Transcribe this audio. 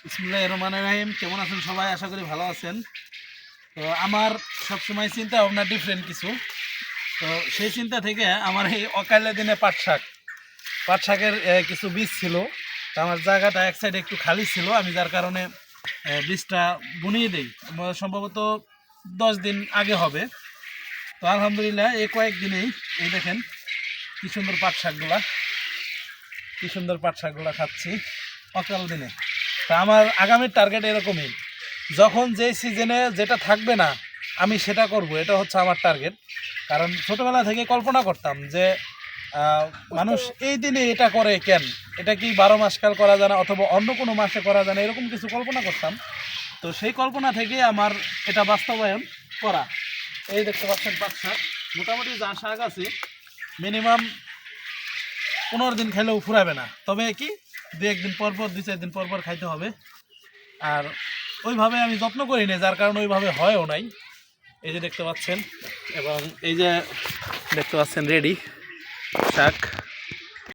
বিসমিল্লাহির রহমানির রহিম। কেমন আছেন সবাই? আশা করি ভালো আছেন। তো আমার সবসময় চিন্তা ভাবনা ডিফারেন্ট কিছু। তো সেই চিন্তা থেকে আমার এই অকালে দিনে পাট শাকের কিছু বীজ ছিল। তো আমার জায়গাটা এক সাইডে একটু খালি ছিল, আমি যার কারণে বীজটা বুনিয়ে দিই। সম্ভবত 10 দিন আগে হবে। তো আলহামদুলিল্লাহ এই কয়েকদিনেই এই দেখেন কি সুন্দর পাট শাকগুলা খাচ্ছি অকাল দিনে। তা আমার আগামীর টার্গেট এরকমই, যখন যে সিজনে যেটা থাকবে না আমি সেটা করব, এটা হচ্ছে আমার টার্গেট। কারণ ছোটোবেলা থেকে কল্পনা করতাম যে মানুষ এই দিনে এটা করে কেন, এটা কি 12 মাস কাল করা যায় না, অথবা অন্য কোনো মাসে করা যায় না, এরকম কিছু কল্পনা করতাম। তো সেই কল্পনা থেকে আমার এটা বাস্তবায়ন করা। এই দেখতে পাচ্ছেন পাট শাক, মোটামুটি যা শাক আছে মিনিমাম 15 দিন খেলেও ফুরাবে না। তবে কি 2-1 দিন পর পর 2-4 দিন পর পর খাইতে হবে। আর ওইভাবে আমি যত্ন করি না, যার কারণে ওইভাবে হয়ও নাই। এই যে দেখতে পাচ্ছেন, এবং এই যে দেখতে পাচ্ছেন রেডি শাক।